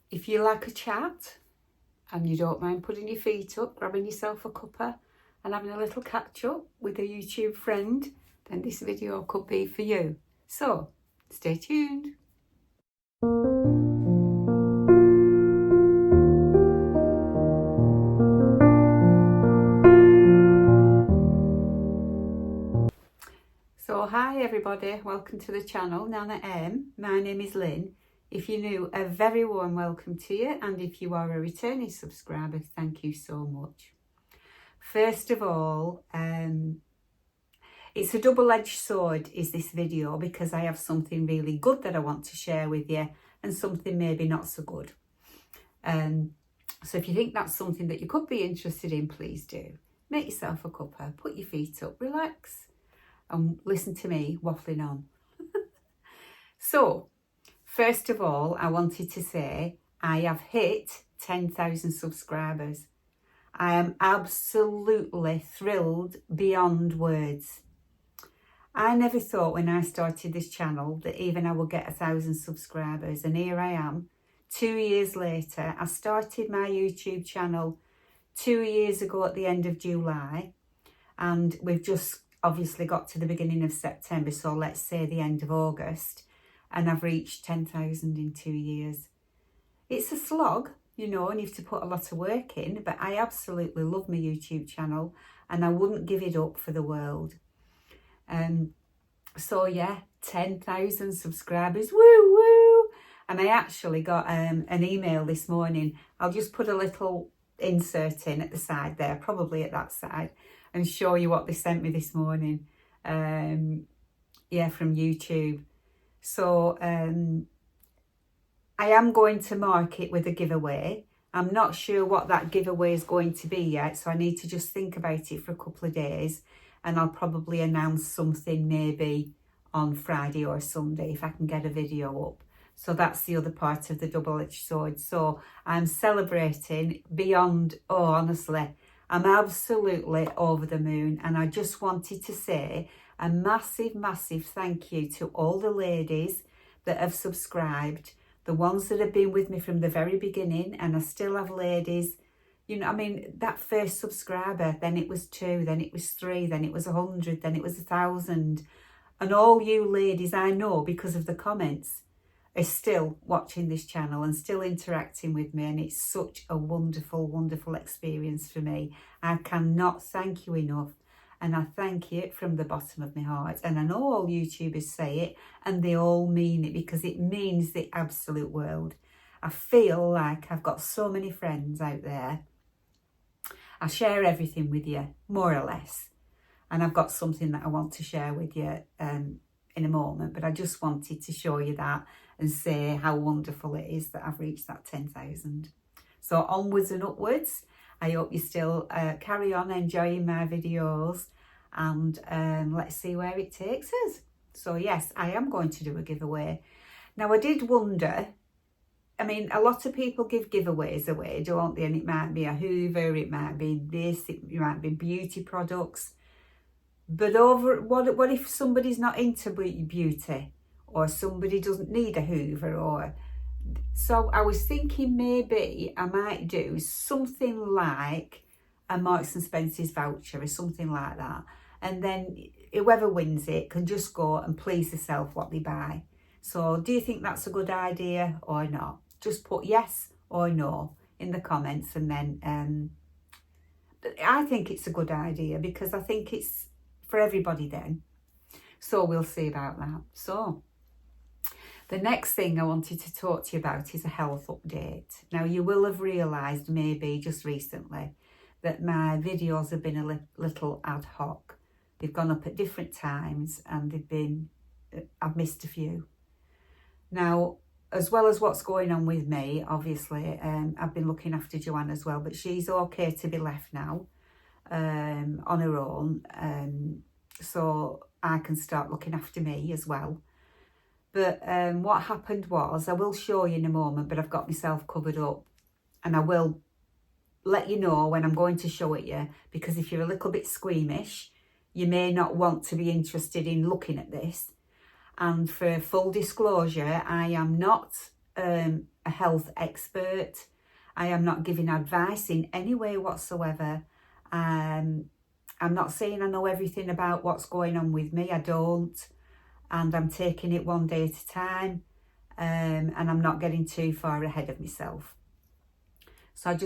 if you like a chat and you don't mind putting your feet up, grabbing yourself a cuppa and having a little catch up with a YouTube friend, then this video could be for you. So stay tuned. So hi everybody, welcome to the channel Nanna-M. My name is Lynn. If you're new, a very warm welcome to you, and if you are a returning subscriber, thank you so much. First of all, it's a double-edged sword is this video, because I have something really good that I want to share with you and something maybe not so good. So if you think that's something that you could be interested in, please do. Make yourself a cuppa, put your feet up, relax and listen to me waffling on. So first of all, I wanted to say I have hit 10,000 subscribers. I am absolutely thrilled beyond words. I never thought when I started this channel that even I would get 1,000 subscribers, and here I am 2 years later. I started my YouTube channel 2 years ago at the end of July, and we've just obviously got to the beginning of September, so let's say the end of August, and I've reached 10,000 in 2 years. It's a slog, you know, and you have to put a lot of work in, but I absolutely love my YouTube channel and I wouldn't give it up for the world. So yeah, 10,000 subscribers, woo woo. And I actually got an email this morning. I'll just put a little insert in at the side there, probably at that side, and show you what they sent me this morning. Yeah, from YouTube. So I am going to mark it with a giveaway. I'm not sure what that giveaway is going to be yet, so I need to just think about it for a couple of days, and I'll probably announce something maybe on Friday or Sunday if I can get a video up. So that's the other part of the double-edged sword. So I'm celebrating beyond, oh honestly, I'm absolutely over the moon, and I just wanted to say a massive, massive thank you to all the ladies that have subscribed, the ones that have been with me from the very beginning, and I still have ladies, you know, I mean, that first subscriber, then it was 2, then it was 3, then it was 100, then it was 1,000. And all you ladies I know, because of the comments, are still watching this channel and still interacting with me, and it's such a wonderful, wonderful experience for me. I cannot thank you enough, and I thank you from the bottom of my heart. And I know all YouTubers say it, and they all mean it, because it means the absolute world. I feel like I've got so many friends out there. I share everything with you, more or less, and I've got something that I want to share with you in a moment, but I just wanted to show you that and say how wonderful it is that I've reached that 10,000. So onwards and upwards. I hope you still carry on enjoying my videos, and let's see where it takes us. So yes, I am going to do a giveaway. Now I did wonder, I mean, a lot of people give giveaways away, don't they? And it might be a Hoover, it might be this, it might be beauty products. But what if somebody's not into beauty, or somebody doesn't need a Hoover, or so I was thinking maybe I might do something like a Marks and Spencer's voucher or something like that, and then whoever wins it can just go and please themselves what they buy. So do you think that's a good idea or not? Just put yes or no in the comments, and then I think it's a good idea, because I think it's for everybody then. So we'll see about that. So the next thing I wanted to talk to you about is a health update. Now you will have realised maybe just recently that my videos have been a little ad hoc. They've gone up at different times, and I've missed a few. Now, as well as what's going on with me, obviously, I've been looking after Joanne as well, but she's okay to be left now on her own, so I can start looking after me as well. But what happened was, I will show you in a moment, but I've got myself covered up, and I will let you know when I'm going to show it you, because if you're a little bit squeamish, you may not want to be interested in looking at this. And for full disclosure, I am not a health expert. I am not giving advice in any way whatsoever. I'm not saying I know everything about what's going on with me. I don't. And I'm taking it one day at a time. And I'm not getting too far ahead of myself. So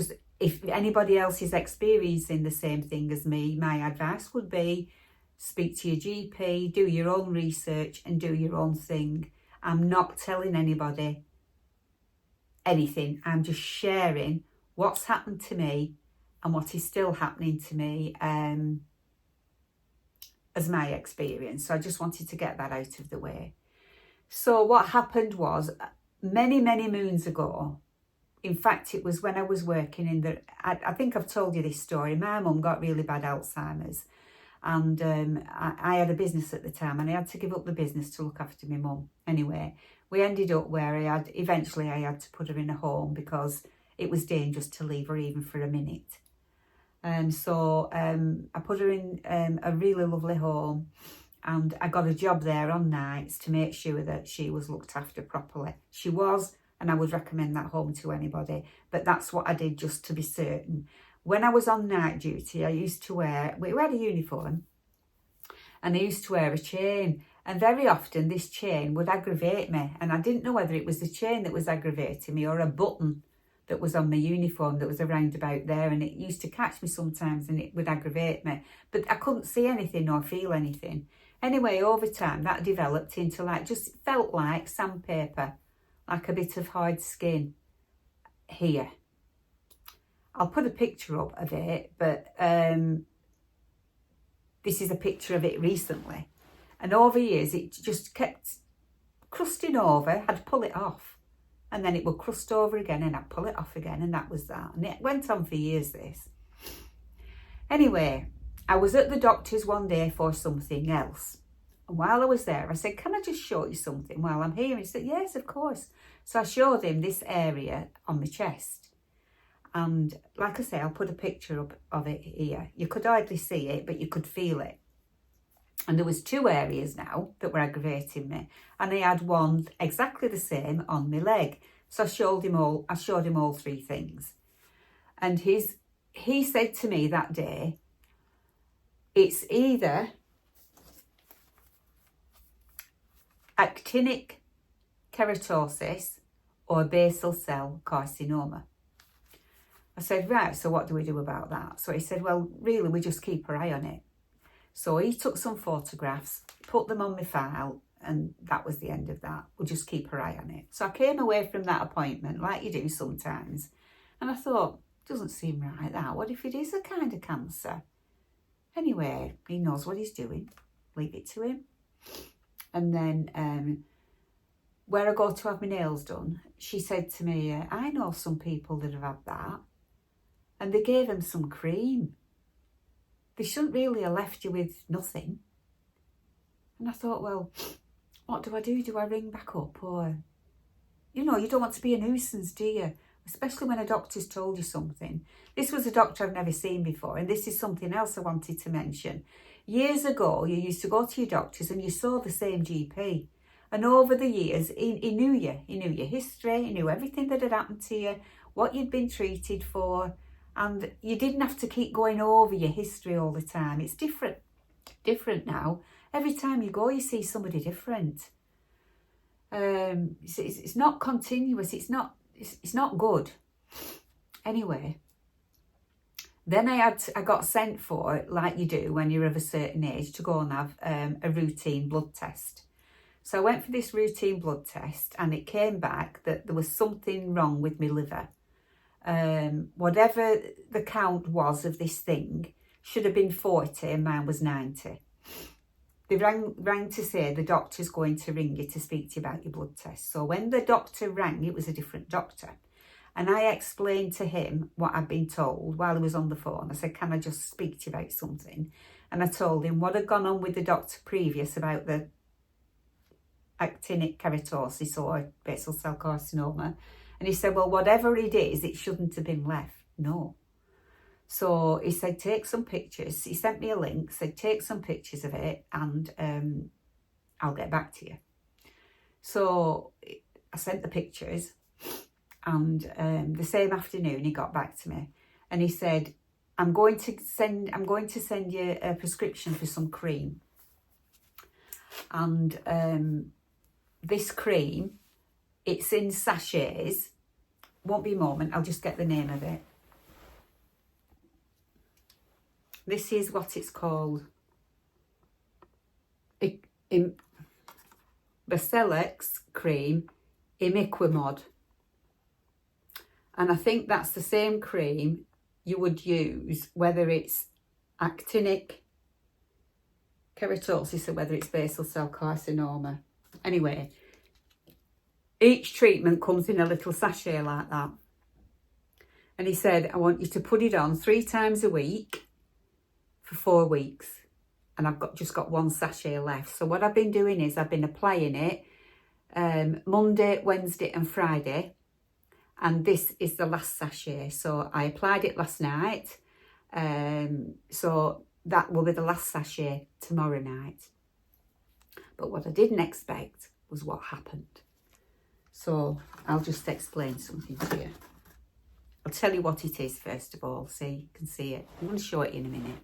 if anybody else is experiencing the same thing as me, my advice would be speak to your GP, do your own research and do your own thing. I'm not telling anybody anything. I'm just sharing what's happened to me and what is still happening to me as my experience. So I just wanted to get that out of the way. So what happened was many moons ago, in fact, it was when I was working I think I've told you this story. My mum got really bad Alzheimer's, and I had a business at the time, and I had to give up the business to look after my mum. Anyway, we ended up where eventually I had to put her in a home because it was dangerous to leave her even for a minute. So I put her in a really lovely home, and I got a job there on nights to make sure that she was looked after properly. She was. And I would recommend that home to anybody. But that's what I did just to be certain. When I was on night duty, I used to we had a uniform. And I used to wear a chain. And very often this chain would aggravate me. And I didn't know whether it was the chain that was aggravating me or a button that was on my uniform that was around about there. And it used to catch me sometimes and it would aggravate me. But I couldn't see anything or feel anything. Anyway, over time that developed into just felt like sandpaper. Like a bit of hard skin here. I'll put a picture up of it, but this is a picture of it recently. And over years, it just kept crusting over. I'd pull it off. And then it would crust over again and I'd pull it off again. And that was that. And it went on for years, this. Anyway, I was at the doctor's one day for something else. And while I was there, I said, can I just show you something while I'm here? And he said, yes, of course. So I showed him this area on my chest. And like I say, I'll put a picture up of it here. You could hardly see it, but you could feel it. And there was 2 areas now that were aggravating me. And I had one exactly the same on my leg. So I showed him all 3 things. And he said to me that day, it's either actinic keratosis or basal cell carcinoma. I said, right, so what do we do about that? So he said, well, really, we just keep our eye on it. So he took some photographs, put them on my file, and that was the end of that. We'll just keep our eye on it. So I came away from that appointment, like you do sometimes, and I thought, doesn't seem right, that. What if it is a kind of cancer? Anyway, he knows what he's doing. Leave it to him. And then where I go to have my nails done, she said to me, I know some people that have had that. And they gave them some cream. They shouldn't really have left you with nothing. And I thought, well, what do I do? Do I ring back up? Or, you don't want to be a nuisance, do you? Especially when a doctor's told you something. This was a doctor I've never seen before. And this is something else I wanted to mention. Years ago, you used to go to your doctors and you saw the same GP. And over the years, he knew you. He knew your history. He knew everything that had happened to you, what you'd been treated for. And you didn't have to keep going over your history all the time. It's different now. Every time you go, you see somebody different. It's not continuous. It's not good. Anyway, then I got sent for, like you do when you're of a certain age, to go and have a routine blood test. So I went for this routine blood test, and it came back that there was something wrong with my liver. Whatever the count was of this thing should have been 40 and mine was 90. They rang to say the doctor's going to ring you to speak to you about your blood test. So when the doctor rang, it was a different doctor. And I explained to him what I'd been told while he was on the phone. I said, can I just speak to you about something? And I told him what had gone on with the doctor previous about the actinic keratosis or basal cell carcinoma. And he said, well, whatever it is, it shouldn't have been left. No. So he said, take some pictures. He sent me a link, said, take some pictures of it and I'll get back to you. So I sent the pictures And the same afternoon he got back to me and he said, I'm going to send you a prescription for some cream. And this cream, it's in sachets. Won't be a moment, I'll just get the name of it. This is what it's called. Bacillus cream imiquimod. And I think that's the same cream you would use whether it's actinic keratosis or whether it's basal cell carcinoma. Anyway, each treatment comes in a little sachet like that. And he said, I want you to put it on 3 times a week for 4 weeks. And I've just got 1 sachet left. So what I've been doing is I've been applying it Monday, Wednesday and Friday. And this is the last sachet. So I applied it last night. So that will be the last sachet tomorrow night. But what I didn't expect was what happened. So I'll just explain something to you. I'll tell you what it is first of all, so you can see it. I'm going to show it in a minute.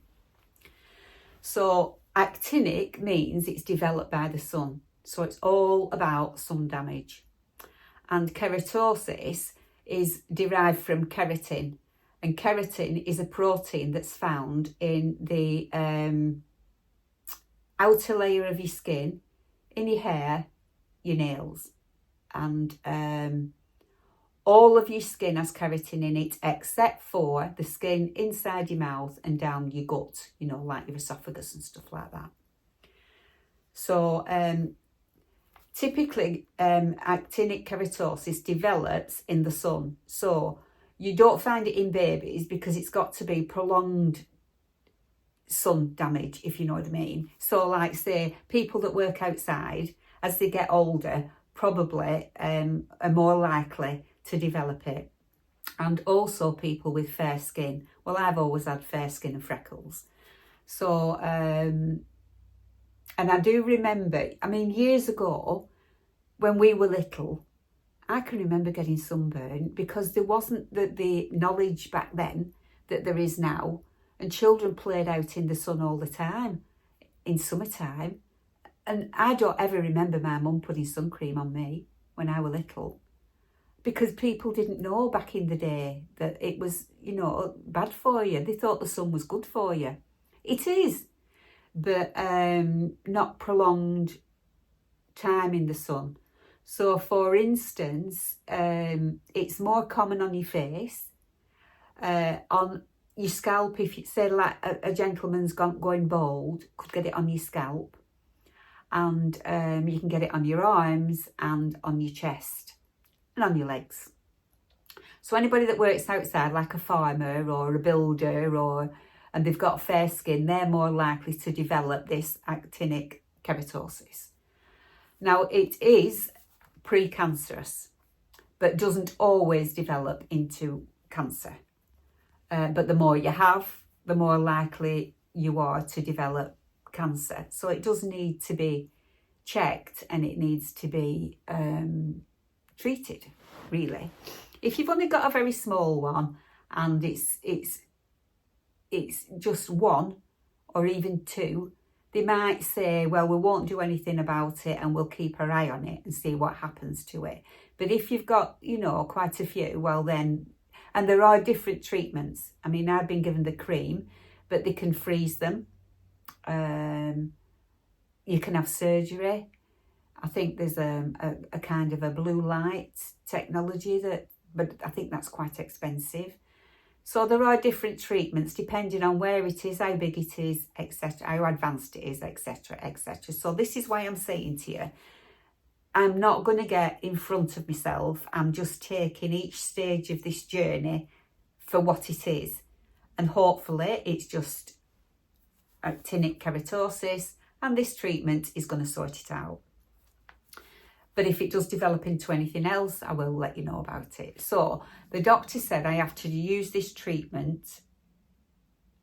So actinic means it's developed by the sun. So it's all about sun damage. And keratosis is derived from keratin. And keratin is a protein that's found in the outer layer of your skin, in your hair, your nails. And all of your skin has keratin in it except for the skin inside your mouth and down your gut, you know, like your esophagus and stuff like that. So typically actinic keratosis develops in the sun. So you don't find it in babies because it's got to be prolonged sun damage, if you know what I mean. So like say people that work outside, as they get older, probably are more likely to develop it. And also people with fair skin. Well, I've always had fair skin and freckles. So, and I do remember, I mean, years ago, when we were little, I can remember getting sunburned because there wasn't the knowledge back then that there is now. And children played out in the sun all the time, in summertime. And I don't ever remember my mum putting sun cream on me when I was little. Because people didn't know back in the day that it was, you know, bad for you. They thought the sun was good for you. It is, but not prolonged time in the sun. So, for instance, it's more common on your face, on your scalp. If you say like a gentleman's going bald, could get it on your scalp, and you can get it on your arms and on your chest and on your legs. So anybody that works outside, like a farmer or a builder, and they've got fair skin, they're more likely to develop this actinic keratosis. Now, it is precancerous, but doesn't always develop into cancer. But the more you have, the more likely you are to develop cancer. So it does need to be checked and it needs to be treated, really. If you've only got a very small one and it's just 1 or even 2, they might say, well, we won't do anything about it and we'll keep our eye on it and see what happens to it. But if you've got, you know, quite a few, well then, and there are different treatments. I mean, I've been given the cream, but they can freeze them. You can have surgery. I think there's a kind of a blue light technology but I think that's quite expensive. So there are different treatments depending on where it is, how big it is, etc., how advanced it is, etc., etc. So this is why I'm saying to you, I'm not going to get in front of myself. I'm just taking each stage of this journey for what it is. And hopefully it's just actinic keratosis and this treatment is going to sort it out. But if it does develop into anything else, I will let you know about it. So the doctor said I have to use this treatment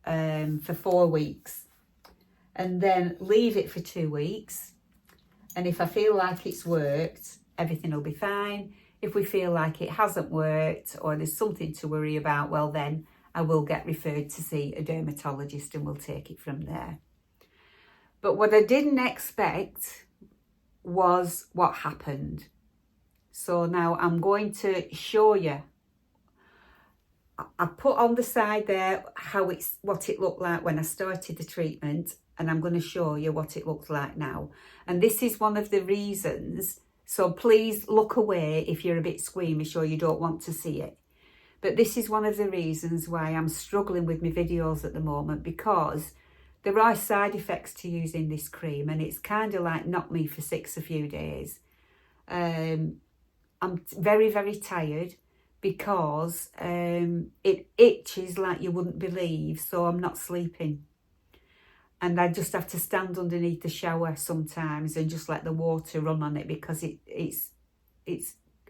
for 4 weeks and then leave it for 2 weeks. And if I feel like it's worked, everything will be fine. If we feel like it hasn't worked or there's something to worry about, well then I will get referred to see a dermatologist and we'll take it from there. But what I didn't expect was what happened. So now I'm going to show you. I put on the side there what it looked like when I started the treatment, and I'm going to show you what it looks like now. And this is one of the reasons, so please look away if you're a bit squeamish or you don't want to see it. But this is one of the reasons why I'm struggling with my videos at the moment, because there are side effects to using this cream, and it's kind of like knocked me for six a few days. I'm very, very tired because it itches like you wouldn't believe, so I'm not sleeping. And I just have to stand underneath the shower sometimes and just let the water run on it because it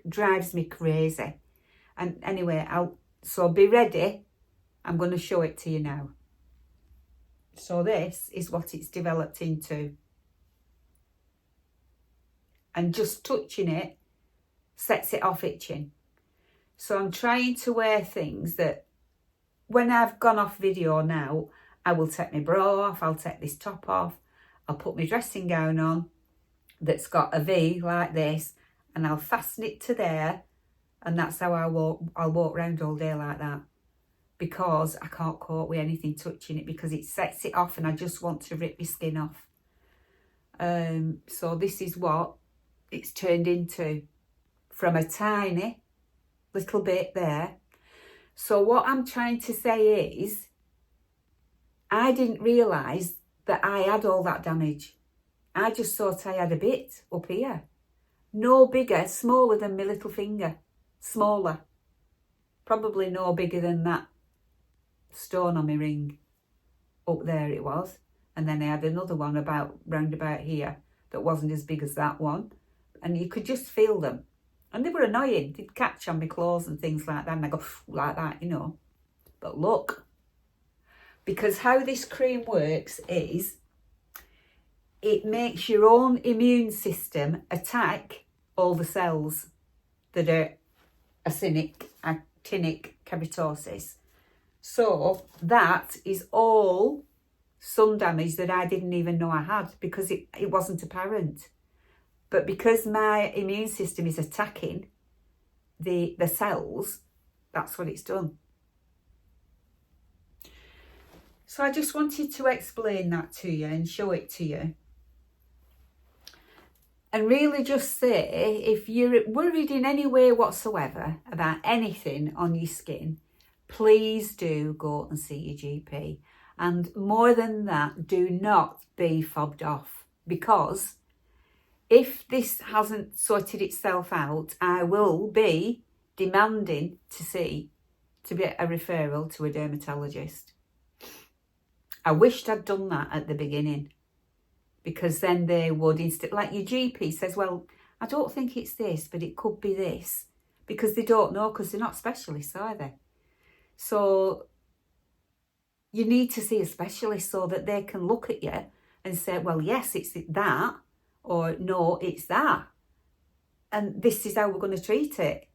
drives me crazy. And anyway, so be ready. I'm going to show it to you now. So this is what it's developed into. And just touching it sets it off itching. So I'm trying to wear things that when I've gone off video now, I will take my bra off, I'll take this top off, I'll put my dressing gown on that's got a V like this, and I'll fasten it to there, and that's how I'll walk around all day like that, because I can't cope with anything touching it because it sets it off and I just want to rip my skin off. So this is what it's turned into, from a tiny little bit there. So what I'm trying to say is, I didn't realise that I had all that damage. I just thought I had a bit up here. No bigger, smaller than my little finger. Smaller. Probably no bigger than that stone on my ring. Up there it was. And then I had another one round about here that wasn't as big as that one. And you could just feel them. And they were annoying. They'd catch on my clothes and things like that. And I go like that, you know. But look. Because how this cream works is it makes your own immune system attack all the cells that are actinic keratosis. So that is all sun damage that I didn't even know I had because it wasn't apparent. But because my immune system is attacking the cells, that's what it's done. So I just wanted to explain that to you and show it to you. And really just say, if you're worried in any way whatsoever about anything on your skin, please do go and see your GP. And more than that, do not be fobbed off, because if this hasn't sorted itself out, I will be demanding to get a referral to a dermatologist. I wished I'd done that at the beginning, because then they would, instead, like your GP says, well, I don't think it's this, but it could be this, because they don't know, because they're not specialists either. So you need to see a specialist so that they can look at you and say, well, yes, it's that, or no, it's that. And this is how we're going to treat it.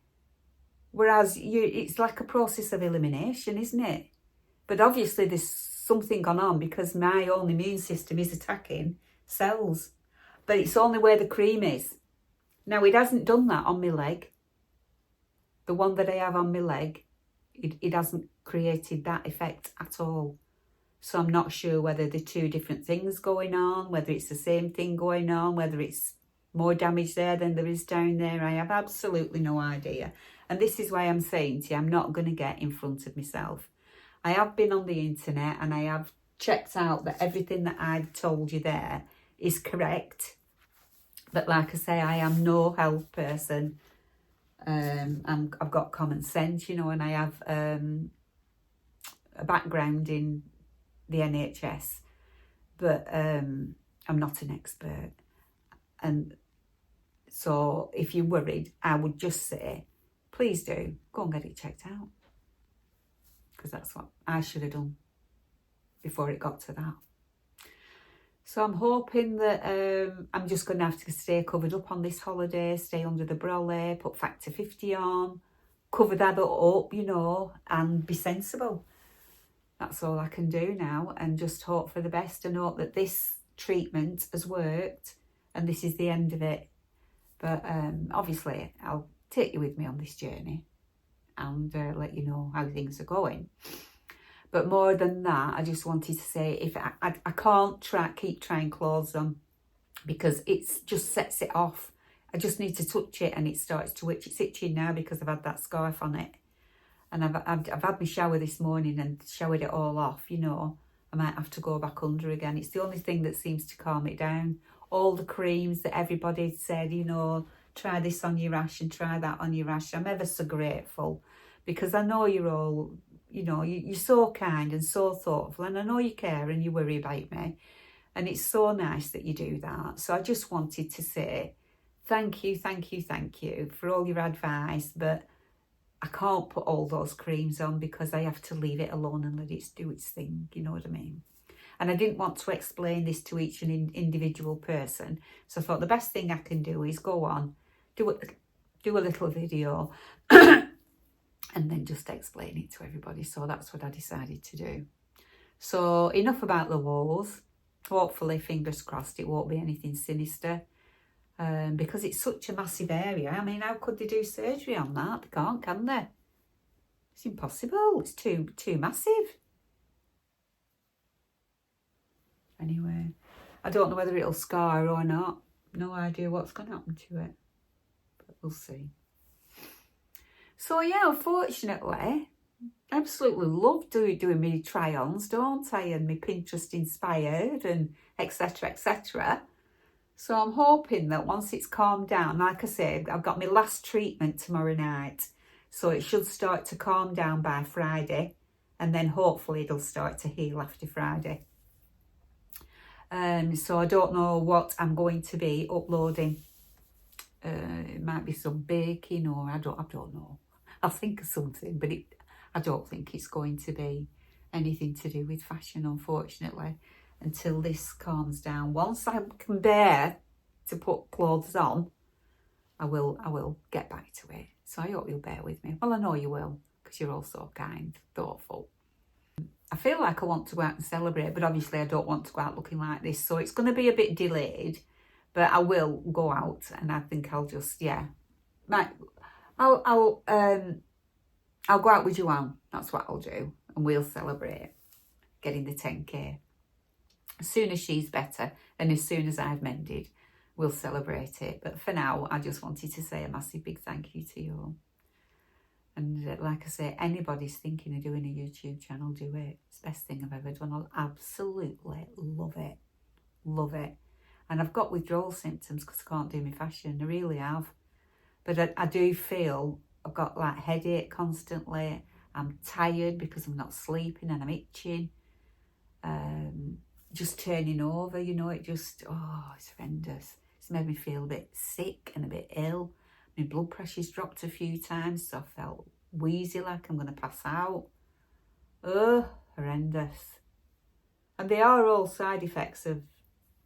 Whereas it's like a process of elimination, isn't it? But obviously there's something gone on because my own immune system is attacking cells. But it's only where the cream is. Now, it hasn't done that on my leg. The one that I have on my leg, it hasn't created that effect at all. So I'm not sure whether there are two different things going on, whether it's the same thing going on, whether it's more damage there than there is down there. I have absolutely no idea. And this is why I'm saying to you, I'm not going to get in front of myself. I have been on the internet and I have checked out that everything that I've told you there is correct. But like I say, I am no health person. I've got common sense, you know, and I have a background in the NHS, but I'm not an expert. And so if you're worried, I would just say, please do go and get it checked out, because that's what I should have done before it got to that. So I'm hoping that I'm just going to have to stay covered up on this holiday, stay under the brolly, put factor 50 on, cover that up, you know, and be sensible. That's all I can do now, and just hope for the best and hope that this treatment has worked and this is the end of it. But obviously I'll take you with me on this journey and let you know how things are going. But more than that, I just wanted to say, if I can't keep trying clothes on because it just sets it off. I just need to touch it and it starts to itch. It's itching now because I've had that scarf on it. And I've had my shower this morning and showered it all off, you know. I might have to go back under again. It's the only thing that seems to calm it down. All the creams that everybody said, you know, try this on your rash and try that on your rash. I'm ever so grateful because I know you're all, you know, you're so kind and so thoughtful, and I know you care and you worry about me, and it's so nice that you do that. So I just wanted to say thank you for all your advice, but I can't put all those creams on because I have to leave it alone and let it do its thing, you know what I mean? And I didn't want to explain this to each individual person, so I thought the best thing I can do is go on, do a little video and then just explain it to everybody. So that's what I decided to do. So enough about the woes. Hopefully, fingers crossed, it won't be anything sinister, because it's such a massive area. I mean, how could they do surgery on that? They can't, can they? It's impossible. It's too massive. Anyway, I don't know whether it'll scar or not. No idea what's going to happen to it, but we'll see. So yeah, unfortunately, I absolutely love doing me try-ons, don't I? And me Pinterest inspired and etc, etc. So I'm hoping that once it's calmed down, like I said, I've got my last treatment tomorrow night. So it should start to calm down by Friday. And then hopefully it'll start to heal after Friday. So I don't know what I'm going to be uploading. It might be some baking, or I don't know. I'll think of something, but I don't think it's going to be anything to do with fashion, unfortunately, until this calms down. Once I can bear to put clothes on, I will get back to it. So I hope you'll bear with me. Well, I know you will, because you're all so kind, thoughtful. I feel like I want to go out and celebrate, but obviously I don't want to go out looking like this. So it's going to be a bit delayed, but I will go out, and I think I'll just, yeah. I'll go out with Joanne. That's what I'll do, and we'll celebrate getting the 10k. As soon as she's better and as soon as I've mended, we'll celebrate it. But for now, I just wanted to say a massive big thank you to you all. And like I say, anybody's thinking of doing a YouTube channel, do it. It's the best thing I've ever done. I'll absolutely love it. Love it. And I've got withdrawal symptoms because I can't do my fashion. I really have. But I do feel I've got like headache constantly. I'm tired because I'm not sleeping and I'm itching. Just turning over, you know, it just, oh, it's horrendous. It's made me feel a bit sick and a bit ill. My blood pressure's dropped a few times, so I felt wheezy, like I'm going to pass out. Oh, horrendous. And they are all side effects of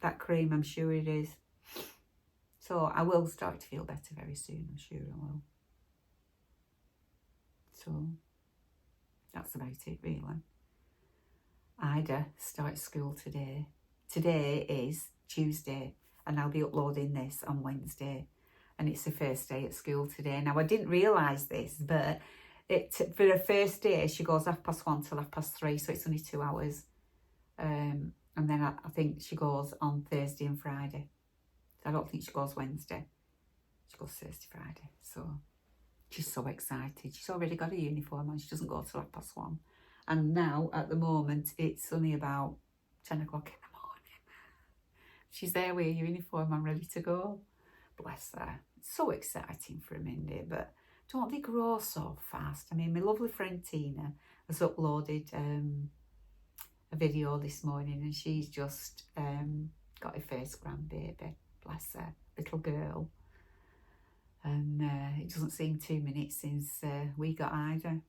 that cream, I'm sure it is. So I will start to feel better very soon, I'm sure I will. So that's about it, really. Ida starts school today. Today is Tuesday, and I'll be uploading this on Wednesday. And it's the first day at school today. Now, I didn't realise this, but for the first day, she goes 1:30 till 3:30, so it's only 2 hours. And then I think she goes on Thursday and Friday. I don't think she goes Wednesday. She goes Thursday, Friday. So she's so excited. She's already got a uniform on. She doesn't go till 1:30. And now, at the moment, it's only about 10 o'clock in the morning. She's there with a uniform and ready to go. Bless her. It's so exciting for a Mindy, but don't they grow so fast? I mean, my lovely friend Tina has uploaded a video this morning, and she's just got her first grandbaby. Bless her, little girl. And it doesn't seem 2 minutes since we got Ida.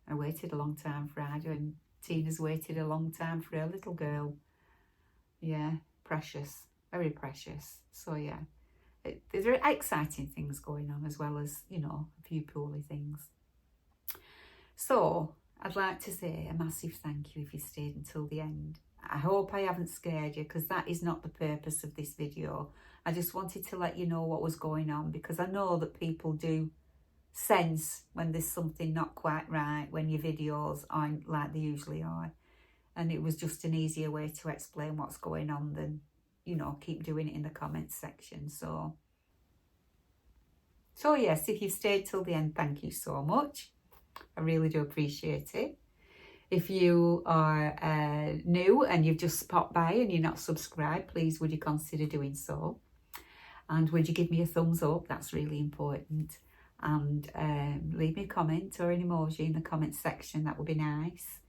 I waited a long time for Ida, and Tina's waited a long time for her little girl. Yeah, precious, very precious. So yeah, there's very exciting things going on as well as, you know, a few poorly things. So I'd like to say a massive thank you if you stayed until the end. I hope I haven't scared you, because that is not the purpose of this video. I just wanted to let you know what was going on, because I know that people do sense when there's something not quite right, when your videos aren't like they usually are. And it was just an easier way to explain what's going on than, you know, keep doing it in the comments section. So yes, if you've stayed till the end, thank you so much. I really do appreciate it. If you are new and you've just popped by and you're not subscribed, please would you consider doing so? And would you give me a thumbs up? That's really important. And leave me a comment or an emoji in the comment section. That would be nice.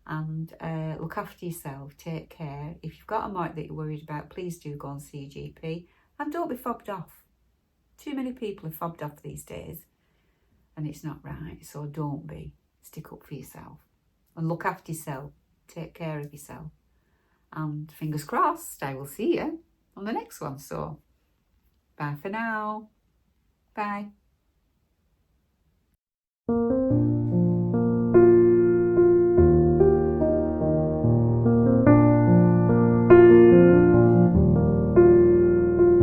And look after yourself. Take care. If you've got a mark that you're worried about, please do go and see a GP. And don't be fobbed off. Too many people are fobbed off these days. And it's not right. So don't be. Stick up for yourself. And look after yourself. Take care of yourself. And fingers crossed, I will see you on the next one. So bye for now. Bye.